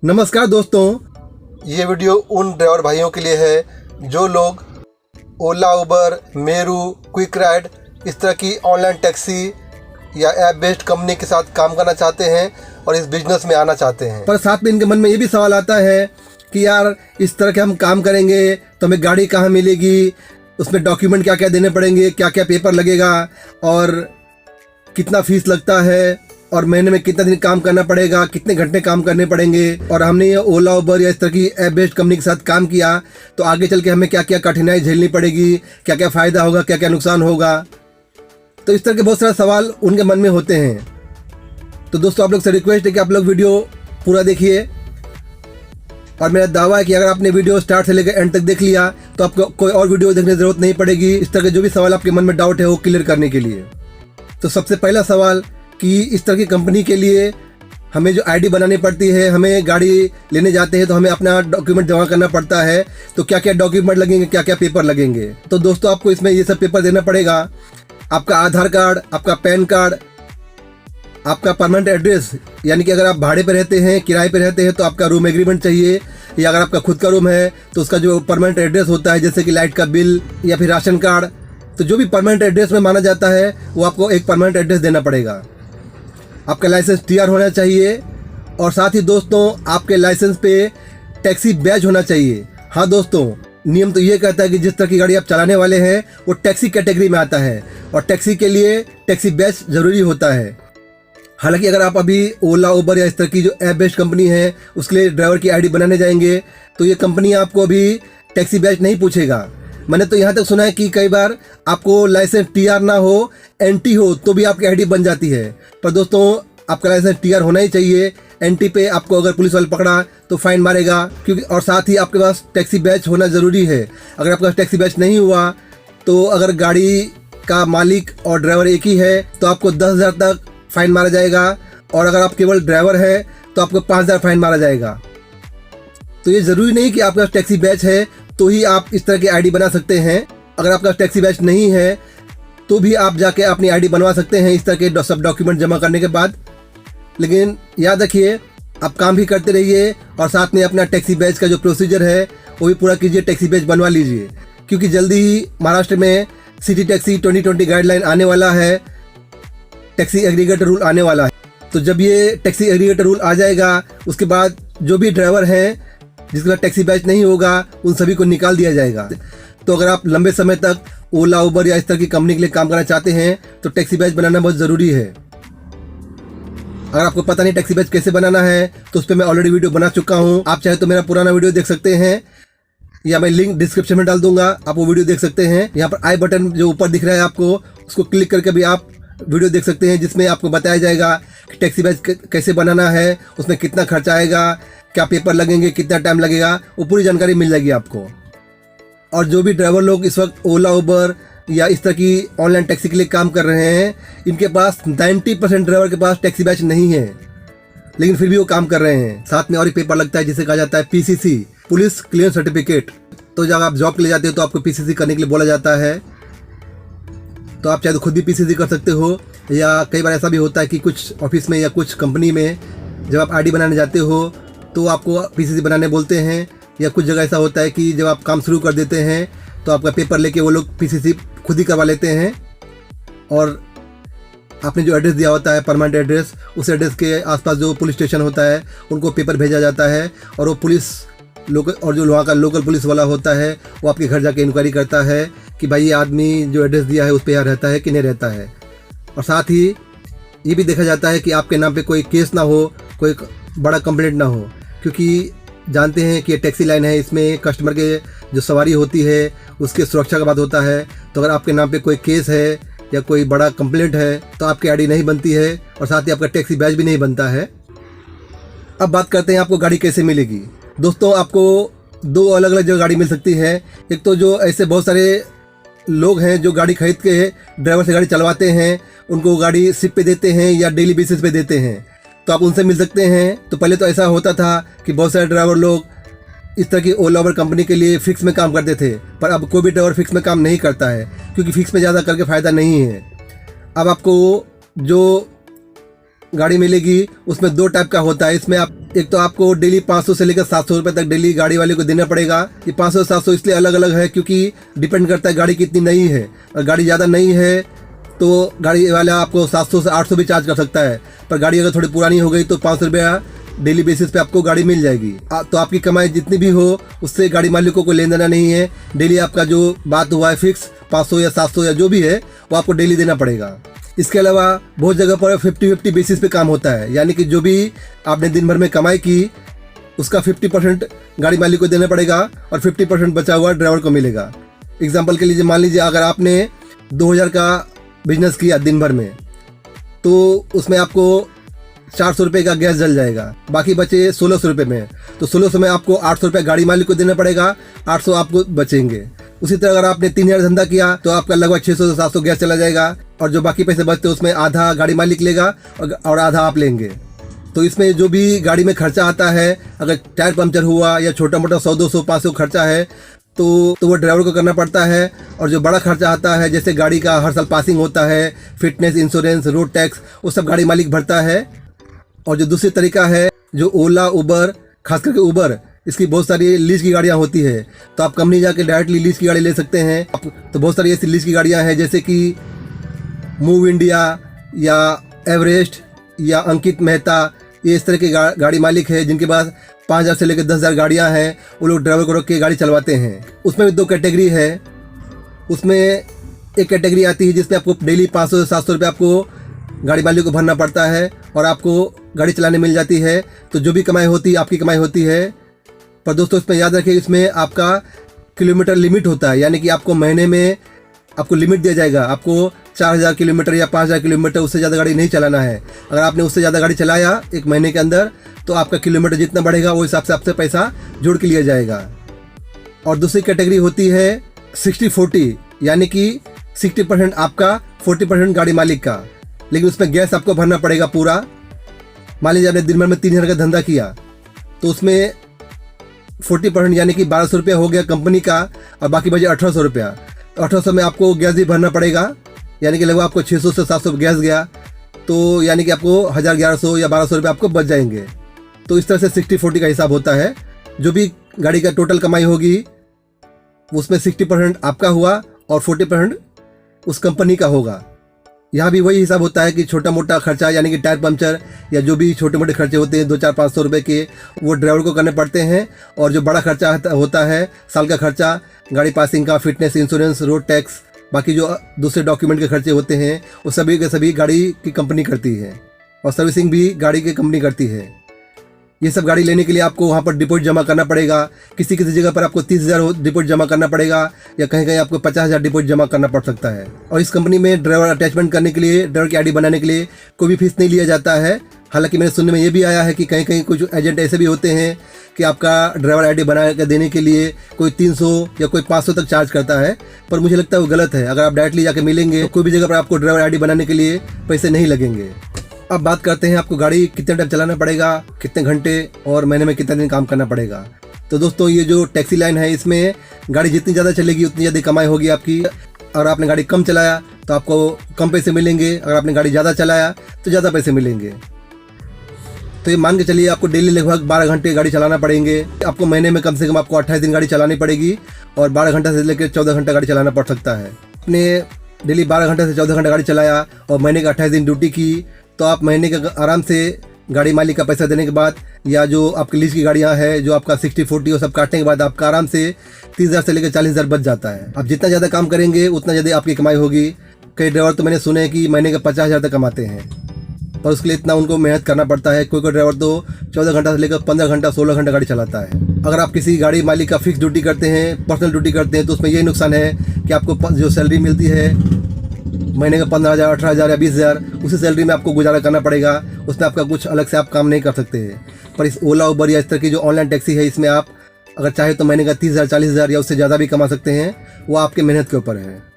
नमस्कार दोस्तों, ये वीडियो उन ड्राइवर भाइयों के लिए है जो लोग ओला, उबर, मेरू, क्विक राइड इस तरह की ऑनलाइन टैक्सी या ऐप बेस्ड कंपनी के साथ काम करना चाहते हैं और इस बिजनेस में आना चाहते हैं। पर साथ में इनके मन में ये भी सवाल आता है कि यार इस तरह के हम काम करेंगे तो हमें गाड़ी कहाँ मिलेगी, उसमें डॉक्यूमेंट क्या क्या देने पड़ेंगे, क्या क्या पेपर लगेगा और कितना फीस लगता है और महीने में कितना दिन काम करना पड़ेगा, कितने घंटे काम करने पड़ेंगे। और हमने ये ओला, उबर या इस तरह की ऐप बेस्ड कंपनी के साथ काम किया तो आगे चल के हमें क्या क्या कठिनाई झेलनी पड़ेगी, क्या क्या फ़ायदा होगा, क्या क्या नुकसान होगा। तो इस तरह के बहुत सारे सवाल उनके मन में होते हैं। तो दोस्तों, आप लोग से रिक्वेस्ट है कि आप लोग वीडियो पूरा देखिए और मेरा दावा है कि अगर आपने वीडियो स्टार्ट से लेकर एंड तक देख लिया तो आपको कोई और वीडियो देखने की ज़रूरत नहीं पड़ेगी इस तरह के जो भी सवाल आपके मन में डाउट है वो क्लियर करने के लिए। तो सबसे पहला सवाल कि इस तरह की कंपनी के लिए हमें जो आईडी बनानी पड़ती है, हमें गाड़ी लेने जाते हैं तो हमें अपना डॉक्यूमेंट जमा करना पड़ता है। तो क्या क्या डॉक्यूमेंट लगेंगे, क्या क्या पेपर लगेंगे। तो दोस्तों, आपको इसमें ये सब पेपर देना पड़ेगा। आपका आधार कार्ड, आपका पैन कार्ड, आपका परमानेंट एड्रेस, यानी कि अगर आप भाड़े पे रहते हैं, किराए पे रहते हैं तो आपका रूम एग्रीमेंट चाहिए, या अगर आपका खुद का रूम है तो उसका जो परमानेंट एड्रेस होता है जैसे कि लाइट का बिल या फिर राशन कार्ड, तो जो भी परमानेंट एड्रेस में माना जाता है वो आपको एक परमानेंट एड्रेस देना पड़ेगा। आपका लाइसेंस टीआर होना चाहिए और साथ ही दोस्तों आपके लाइसेंस पे टैक्सी बैज होना चाहिए। हाँ दोस्तों, नियम तो ये कहता है कि जिस तरह की गाड़ी आप चलाने वाले हैं वो टैक्सी कैटेगरी में आता है और टैक्सी के लिए टैक्सी बैज ज़रूरी होता है। हालांकि अगर आप अभी ओला, उबर या इस तरह की जो ऐप बेस्ड कंपनी है उसके लिए ड्राइवर की आईडी बनाने जाएंगे तो ये कंपनी आपको अभी टैक्सी बैज नहीं पूछेगा। मैंने तो यहाँ तक सुना है कि कई बार आपको लाइसेंस टीआर ना हो, एनटी हो तो भी आपकी आईडी बन जाती है। पर दोस्तों, आपका लाइसेंस टीआर होना ही चाहिए। एनटी पे आपको अगर पुलिस वाले पकड़ा तो फाइन मारेगा, क्योंकि और साथ ही आपके पास टैक्सी बैच होना ज़रूरी है। अगर आपके पास टैक्सी बैच नहीं हुआ तो अगर गाड़ी का मालिक और ड्राइवर एक ही है तो आपको 10,000 तक फाइन मारा जाएगा और अगर आप केवल ड्राइवर है तो आपको 5,000 फाइन मारा जाएगा। तो ये ज़रूरी नहीं कि आपके पास टैक्सी बैच है तो ही आप इस तरह की आईडी बना सकते हैं। अगर आपका टैक्सी बैच नहीं है तो भी आप जाके अपनी आईडी बनवा सकते हैं इस तरह के सब डॉक्यूमेंट जमा करने के बाद। लेकिन याद रखिए, आप काम भी करते रहिए और साथ में अपना टैक्सी बैच का जो प्रोसीजर है वो भी पूरा कीजिए, टैक्सी बैच बनवा लीजिए, क्योंकि जल्दी ही महाराष्ट्र में सिटी टैक्सी 2020 गाइडलाइन आने वाला है, टैक्सी एग्रीगेटर रूल आने वाला है। तो जब ये टैक्सी एग्रीगेटर रूल आ जाएगा उसके बाद जो भी ड्राइवर हैं जिसके पास टैक्सी बैच नहीं होगा उन सभी को निकाल दिया जाएगा। तो अगर आप लंबे समय तक ओला, उबर या इस तरह की कंपनी के लिए काम करना चाहते हैं तो टैक्सी बैच बनाना बहुत ज़रूरी है। अगर आपको पता नहीं टैक्सी बैच कैसे बनाना है तो उस पर मैं ऑलरेडी वीडियो बना चुका हूँ। आप चाहे तो मेरा पुराना वीडियो देख सकते हैं या मैं लिंक डिस्क्रिप्शन में डाल दूंगा, आप वो वीडियो देख सकते हैं। यहाँ पर आई बटन जो ऊपर दिख रहा है आपको, उसको क्लिक करके भी आप वीडियो देख सकते हैं जिसमें आपको बताया जाएगा कि टैक्सी बैच कैसे बनाना है, उसमें कितना खर्चा आएगा, क्या पेपर लगेंगे, कितना टाइम लगेगा, वो पूरी जानकारी मिल जाएगी आपको। और जो भी ड्राइवर लोग इस वक्त ओला, उबर या इस तरह की ऑनलाइन टैक्सी के लिए काम कर रहे हैं, इनके पास 90% ड्राइवर के पास टैक्सी बैच नहीं है, लेकिन फिर भी वो काम कर रहे हैं। साथ में और एक पेपर लगता है जिसे कहा जाता है पीसीसी, पुलिस क्लियरेंस सर्टिफिकेट। तो जब आप जॉब के लिए जाते हो तो आपको पीसीसी करने के लिए बोला जाता है। तो आप चाहे तो खुद भी पीसीसी कर सकते हो, या कई बार ऐसा भी होता है कि कुछ ऑफिस में या कुछ कंपनी में जब आप आईडी बनाने जाते हो तो आपको पीसीसी बनाने बोलते हैं, या कुछ जगह ऐसा होता है कि जब आप काम शुरू कर देते हैं तो आपका पेपर लेके वो लोग पीसीसी खुद ही करवा लेते हैं और आपने जो एड्रेस दिया होता है, परमानेंट एड्रेस, उस एड्रेस के आसपास जो पुलिस स्टेशन होता है उनको पेपर भेजा जाता है और वो पुलिस लोकल और जो वहाँ का लोकल पुलिस वाला होता है वो आपके घर जाके इंक्वायरी करता है कि भाई ये आदमी जो एड्रेस दिया है उस पर यहाँ रहता है कि नहीं रहता है। और साथ ही ये भी देखा जाता है कि आपके नाम पे कोई केस ना हो, कोई बड़ा कंप्लेंट ना हो, क्योंकि जानते हैं कि ये टैक्सी लाइन है, इसमें कस्टमर के जो सवारी होती है उसके सुरक्षा का बात होता है। तो अगर आपके नाम पे कोई केस है या कोई बड़ा कंप्लेंट है तो आपकी आईडी नहीं बनती है और साथ ही आपका टैक्सी बैच भी नहीं बनता है। अब बात करते हैं आपको गाड़ी कैसे मिलेगी। दोस्तों, आपको दो अलग अलग जगह गाड़ी मिल सकती है। एक तो जो ऐसे बहुत सारे लोग हैं जो गाड़ी खरीद के ड्राइवर से गाड़ी चलवाते हैं, उनको गाड़ी सिप पे देते हैं या डेली बेसिस पे देते हैं, तो आप उनसे मिल सकते हैं। तो पहले तो ऐसा होता था कि बहुत सारे ड्राइवर लोग इस तरह की ओला, उबर कंपनी के लिए फिक्स में काम करते थे, पर अब कोई भी ड्राइवर फिक्स में काम नहीं करता है क्योंकि फिक्स में ज़्यादा करके फ़ायदा नहीं है। अब आपको जो गाड़ी मिलेगी उसमें दो टाइप का होता है। इसमें आप एक तो आपको डेली 500 से लेकर 700 रुपये तक डेली गाड़ी वाले को देना पड़ेगा। ये 500 700 इसलिए अलग अलग है क्योंकि डिपेंड करता है गाड़ी कितनी नई है। अगर गाड़ी ज़्यादा नई है तो गाड़ी वाला आपको 700 से 800 भी चार्ज कर सकता है, पर गाड़ी अगर थोड़ी पुरानी हो गई तो 500 रुपया डेली बेसिस पे आपको गाड़ी मिल जाएगी। तो आपकी कमाई जितनी भी हो उससे गाड़ी मालिकों को लेना देना नहीं है। डेली आपका जो बात हुआ है फिक्स 500 या 700 या जो भी है वो आपको डेली देना पड़ेगा। इसके अलावा बहुत जगह पर 50-50 बेसिस पे काम होता है, यानी कि जो भी आपने दिन भर में कमाई की उसका 50% गाड़ी मालिक को देना पड़ेगा और 50% बचा हुआ ड्राइवर को मिलेगा। एग्जाम्पल के लिए मान लीजिए अगर आपने 2000 का बिजनेस किया दिन भर में तो उसमें आपको 400 रुपये का गैस जल जाएगा, बाकी बचे 1600 रुपये में। तो 1600 में आपको 800 रुपये गाड़ी मालिक को देना पड़ेगा, 800 आपको बचेंगे। उसी तरह अगर आपने 3000 धंधा किया तो आपका लगभग 600 से 700 गैस चला जाएगा और जो बाकी पैसे बचते हैं उसमें आधा गाड़ी मालिक लेगा और आधा आप लेंगे। तो इसमें जो भी गाड़ी में खर्चा आता है, अगर टायर पंक्चर हुआ या छोटा मोटा 100-200-500 खर्चा है तो वो ड्राइवर को करना पड़ता है। और जो बड़ा खर्चा आता है जैसे गाड़ी का हर साल पासिंग होता है, फिटनेस, इंश्योरेंस, रोड टैक्स, वो सब गाड़ी मालिक भरता है। और जो दूसरी तरीका है जो ओला, उबर, खास करके उबर, इसकी बहुत सारी लीज की गाड़ियाँ होती है, तो आप कंपनी जाके डायरेक्टली लीज की गाड़ी ले सकते हैं। तो बहुत सारी ऐसी लीज की गाड़ियाँ हैं जैसे कि मूव इंडिया या एवरेस्ट या अंकित मेहता, ये इस तरह के गाड़ी मालिक है जिनके पास 5000 से लेकर 10,000 गाड़ियाँ हैं। वो लोग ड्राइवर को रख के गाड़ी चलवाते हैं। उसमें भी 2 कैटेगरी है। उसमें एक कैटेगरी आती है जिसमें आपको डेली 500 से 700 रुपये आपको गाड़ी मालिक को भरना पड़ता है और आपको गाड़ी चलाने मिल जाती है। तो जो भी कमाई होती है आपकी कमाई होती है। पर दोस्तों इसमें याद रखिए इसमें आपका किलोमीटर लिमिट होता है, यानी कि आपको महीने में आपको लिमिट दिया जाएगा। आपको 4000 किलोमीटर या 5000 किलोमीटर उससे ज़्यादा गाड़ी नहीं चलाना है। अगर आपने उससे ज़्यादा गाड़ी चलाया एक महीने के अंदर तो आपका किलोमीटर जितना बढ़ेगा वो हिसाब से आपसे पैसा जोड़ के लिया जाएगा। और दूसरी कैटेगरी होती है 60-40, यानी कि 60% आपका, 40% गाड़ी मालिक का। लेकिन उसमें गैस आपको भरना पड़ेगा पूरा। मान लीजिए आपने दिन भर में 3000 का धंधा किया तो उसमें 40% यानी कि 1200 रुपया हो गया कंपनी का और बाकी बचे 1800 रुपया। तो 1800 में आपको गैस भी भरना पड़ेगा, यानी कि लगभग आपको 600 से 700 गैस गया, तो यानी कि आपको 1100 या 1200 रुपये आपको बच जाएंगे। तो इस तरह से 60-40 का हिसाब होता है। जो भी गाड़ी का टोटल कमाई होगी उसमें 60% आपका हुआ और 40% उस कंपनी का होगा। यहाँ भी वही हिसाब होता है कि छोटा मोटा खर्चा यानी कि टायर पंक्चर या जो भी छोटे मोटे खर्चे होते हैं 200-500 रुपये के, वो ड्राइवर को करने पड़ते हैं। और जो बड़ा खर्चा होता है साल का खर्चा, गाड़ी पासिंग का, फिटनेस, इंश्योरेंस, रोड टैक्स, बाकी जो दूसरे डॉक्यूमेंट के खर्चे होते हैं वो सभी के सभी गाड़ी की कंपनी करती है। और सर्विसिंग भी गाड़ी की कंपनी करती है। ये सब गाड़ी लेने के लिए आपको वहाँ पर डिपॉजिट जमा करना पड़ेगा। किसी किसी जगह पर आपको 30,000 डिपॉजिट जमा करना पड़ेगा या कहीं कहीं आपको 50,000 डिपॉजिट जमा करना पड़ सकता है। और इस कंपनी में ड्राइवर अटैचमेंट करने के लिए, ड्राइवर की आईडी बनाने के लिए कोई भी फीस नहीं लिया जाता है। हालांकि मेरे सुनने में ये भी आया है कि कहीं कहीं कुछ एजेंट ऐसे भी होते हैं कि आपका ड्राइवर आईडी बना कर देने के लिए कोई 300 या कोई 500 तक चार्ज करता है, पर मुझे लगता है वो गलत है। अगर आप डायरेक्टली जाके मिलेंगे तो कोई भी जगह पर आपको ड्राइवर आईडी बनाने के लिए पैसे नहीं लगेंगे। अब बात करते हैं आपको गाड़ी कितने टाइम चलाना पड़ेगा, कितने घंटे और महीने में कितना दिन काम करना पड़ेगा। तो दोस्तों ये जो टैक्सी लाइन है इसमें गाड़ी जितनी ज़्यादा चलेगी उतनी ज़्यादा कमाई होगी आपकी। अगर आपने गाड़ी कम चलाया तो आपको कम पैसे मिलेंगे, अगर आपने गाड़ी ज़्यादा चलाया तो ज़्यादा पैसे मिलेंगे। तो ये मान के चलिए आपको डेली लगभग 12 घंटे गाड़ी चलाना पड़ेंगे। आपको महीने में कम से कम आपको 28 दिन गाड़ी चलानी पड़ेगी और 12 घंटा से लेकर 14 घंटा गाड़ी चलाना पड़ सकता है। आपने डेली 12 घंटे से 14 घंटा गाड़ी चलाया और महीने का 28 दिन ड्यूटी की तो आप महीने का आराम से गाड़ी मालिक का पैसा देने के बाद या जो आपकी लीज की गाड़ियां हैं जो आपका 60-40 वो सब काटने के बाद आपका आराम से 30,000 से लेकर 40,000 बच जाता है। आप जितना ज़्यादा काम करेंगे उतना ज़्यादा आपकी कमाई होगी। कई ड्राइवर तो मैंने सुने कि महीने का 50,000 तक कमाते हैं, पर उसके लिए इतना उनको मेहनत करना पड़ता है। कोई ड्राइवर तो 14 घंटा से लेकर 15 घंटा 16 घंटा गाड़ी चलाता है। अगर आप किसी गाड़ी मालिक का फिक्स ड्यूटी करते हैं, पर्सनल ड्यूटी करते हैं, तो उसमें यही नुकसान है कि आपको जो सैलरी मिलती है महीने का 15,000, 18,000 या 20,000, उसी सैलरी में आपको गुजारा करना पड़ेगा। उसमें आपका कुछ अलग से आप काम नहीं कर सकते हैं। पर इस ओला, उबर या इस तरह की जो ऑनलाइन टैक्सी है इसमें आप अगर चाहे तो महीने का 30,000, 40,000 या उससे ज़्यादा भी कमा सकते हैं। वो आपके मेहनत के ऊपर है।